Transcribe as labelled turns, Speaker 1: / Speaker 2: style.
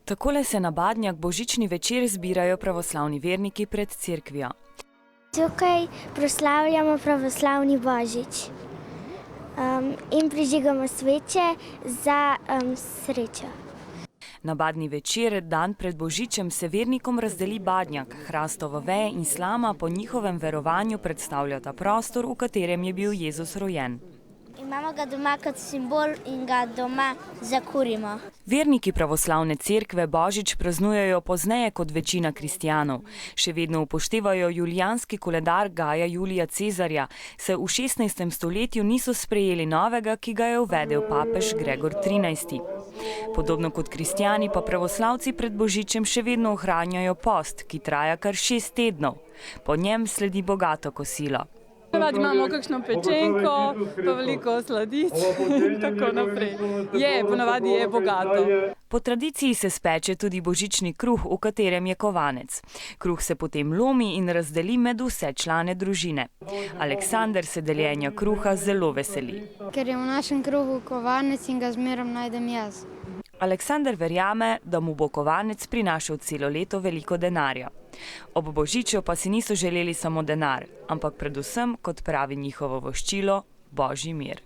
Speaker 1: Takole se na Badnjak božični večer zbirajo pravoslavni verniki pred cerkvijo.
Speaker 2: Tukaj proslavljamo pravoslavni božič in prižigamo sveče za srečo.
Speaker 1: Na Badnji večer, dan pred božičem, se vernikom razdeli badnjak. Hrastovo veje in slama po njihovem verovanju predstavljata prostor, v katerem je bil Jezus rojen.
Speaker 2: Imamo ga doma kot simbol in ga doma zakurimo.
Speaker 1: Verniki pravoslavne cerkve božič praznujejo pozneje kot večina kristjanov. Še vedno upoštevajo julijanski koledar Gaja Julija Cezarja, saj v 16. stoletju niso sprejeli novega, ki ga je uvedel papež Gregor XIII. Podobno kot kristjani pa pravoslavci pred božičem še vedno ohranjajo post, ki traja kar 6 tednov. Po njem sledi bogato kosilo.
Speaker 3: Ponavadi imamo kakšno pečenko, pa veliko sladic in tako naprej. Ponavadi je bogato.
Speaker 1: Po tradiciji se speče tudi božični kruh, v katerem je kovanec. Kruh se potem lomi in razdeli med vse člane družine. Aleksander se deljenja kruha zelo veseli.
Speaker 4: Ker je v našem kruhu kovanec in ga zmerom najdem jaz.
Speaker 1: Aleksander verjame, da mu bo kovanec prinašal celo leto veliko denarja. Ob božiču pa si niso želeli samo denar, ampak predvsem, kot pravi njihovo voščilo, božji mir.